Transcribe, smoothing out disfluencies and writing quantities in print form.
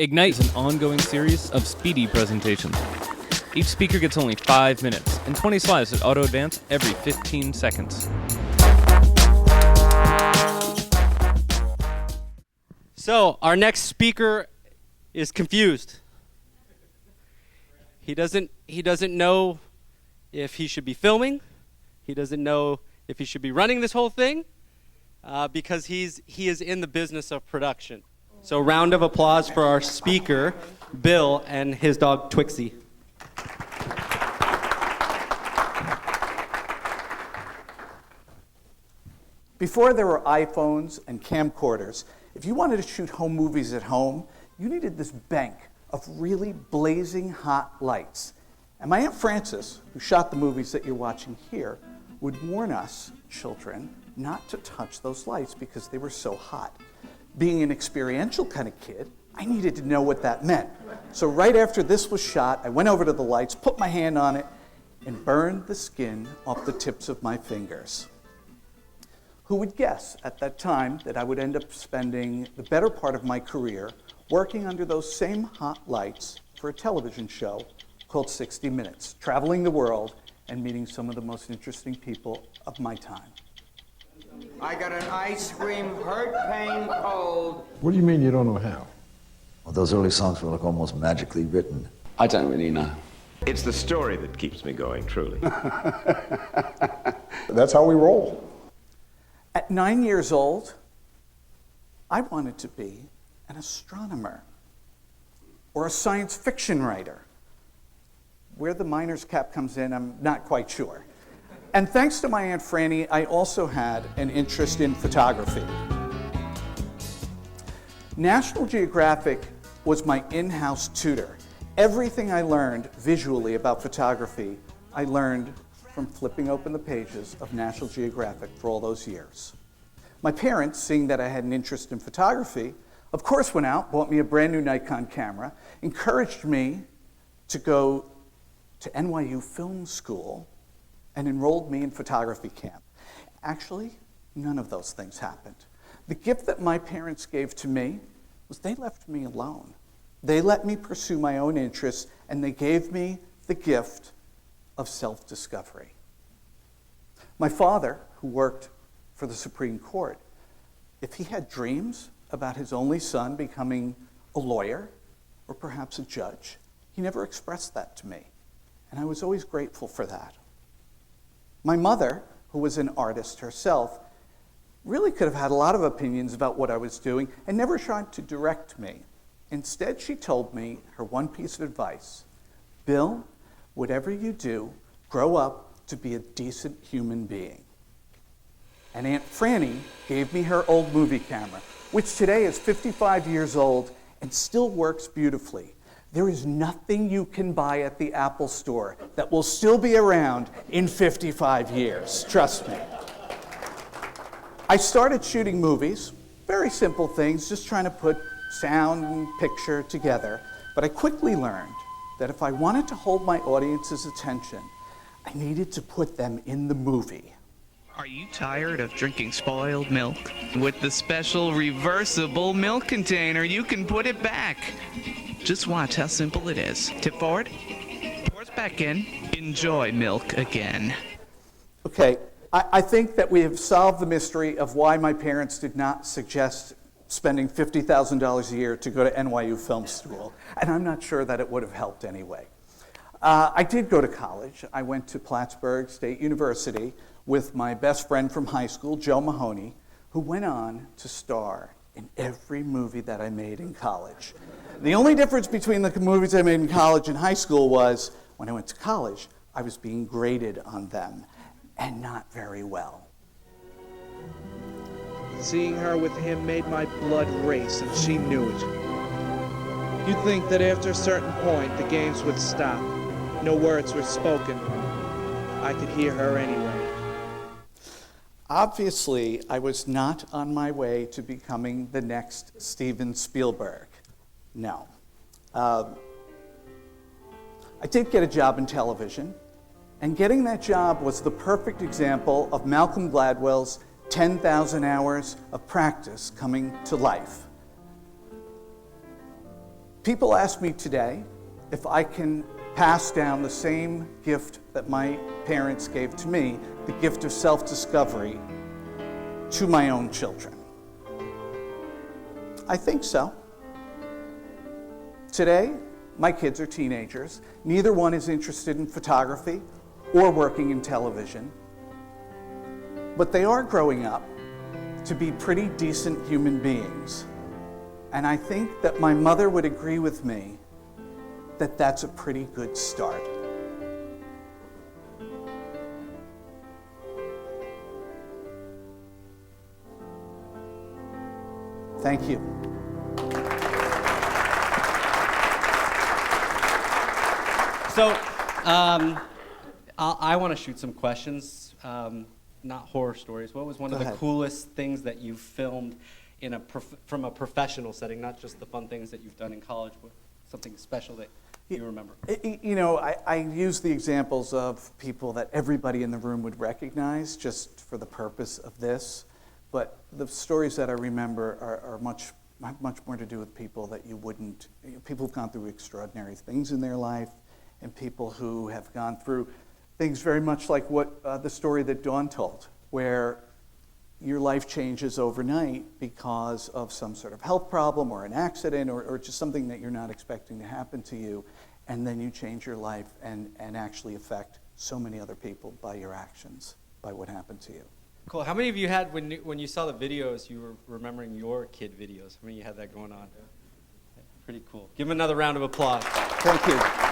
Ignite is an ongoing series of speedy presentations. Each speaker gets only 5 minutes and 20 slides that auto-advance every 15 seconds. So, our next speaker is confused. He doesn't know if he should be filming. He doesn't know if he should be running this whole thing because he is in the business of production. So, round of applause for our speaker, Bill, and his dog, Twixie. Before there were iPhones and camcorders, if you wanted to shoot home movies at home, you needed this bank of really blazing hot lights. And my Aunt Frances, who shot the movies that you're watching here, would warn us, children, not to touch those lights because they were so hot. Being an experiential kind of kid, I needed to know what that meant. So right after this was shot, I went over to the lights, put my hand on it, and burned the skin off the tips of my fingers. Who would guess at that time that I would end up spending the better part of my career working under those same hot lights for a television show called 60 Minutes, traveling the world and meeting some of the most interesting people of my time. I got an ice cream, hurt, pain, cold. What do you mean you don't know how? Well, those early songs were like almost magically written. I don't really know. It's the story that keeps me going, truly. That's how we roll. At 9 years old, I wanted to be an astronomer or a science fiction writer. Where the miner's cap comes in, I'm not quite sure. And thanks to my Aunt Franny, I also had an interest in photography. National Geographic was my in-house tutor. Everything I learned visually about photography, I learned from flipping open the pages of National Geographic for all those years. My parents, seeing that I had an interest in photography, of course went out, bought me a brand new Nikon camera, encouraged me to go to NYU Film School, and enrolled me in photography camp. Actually, none of those things happened. The gift that my parents gave to me was they left me alone. They let me pursue my own interests, and they gave me the gift of self-discovery. My father, who worked for the Supreme Court, if he had dreams about his only son becoming a lawyer or perhaps a judge, he never expressed that to me, and I was always grateful for that. My mother, who was an artist herself, really could have had a lot of opinions about what I was doing and never tried to direct me. Instead, she told me her one piece of advice: Bill, whatever you do, grow up to be a decent human being. And Aunt Franny gave me her old movie camera, which today is 55 years old and still works beautifully. There is nothing you can buy at the Apple Store that will still be around in 55 years, trust me. I started shooting movies, very simple things, just trying to put sound and picture together, but I quickly learned that if I wanted to hold my audience's attention, I needed to put them in the movie. Are you tired of drinking spoiled milk? With the special reversible milk container, you can put it back. Just watch how simple it is. Tip forward, pours back in, enjoy milk again. Okay, I think that we have solved the mystery of why my parents did not suggest spending $50,000 a year to go to NYU Film School, and I'm not sure that it would have helped anyway. I did go to college. I went to Plattsburgh State University with my best friend from high school, Joe Mahoney, who went on to star in every movie that I made in college. The only difference between the movies I made in college and high school was when I went to college, I was being graded on them, and not very well. Seeing her with him made my blood race, and she knew it. You'd think that after a certain point, the games would stop. No words were spoken. I could hear her anyway. Obviously, I was not on my way to becoming the next Steven Spielberg. No. I did get a job in television, and getting that job was the perfect example of Malcolm Gladwell's 10,000 hours of practice coming to life. People ask me today if I can pass down the same gift that my parents gave to me, the gift of self-discovery, to my own children. I think so. Today, my kids are teenagers. Neither one is interested in photography or working in television. But they are growing up to be pretty decent human beings. And I think that my mother would agree with me that that's a pretty good start. Thank you. So, I want to shoot some questions, not horror stories. What was one of the coolest things that you filmed in from a professional setting, not just the fun things that you've done in college, but something special that you remember? You know, I use the examples of people that everybody in the room would recognize just for the purpose of this. But the stories that I remember are much more to do with people that you wouldn't, people who've gone through extraordinary things in their life, and people who have gone through things very much like what the story that Dawn told, where your life changes overnight because of some sort of health problem or an accident or just something that you're not expecting to happen to you, and then you change your life and actually affect so many other people by your actions, by what happened to you. Cool. How many of you had, when you saw the videos, you were remembering your kid videos? How many of you had that going on? Pretty cool. Give them another round of applause. Thank you.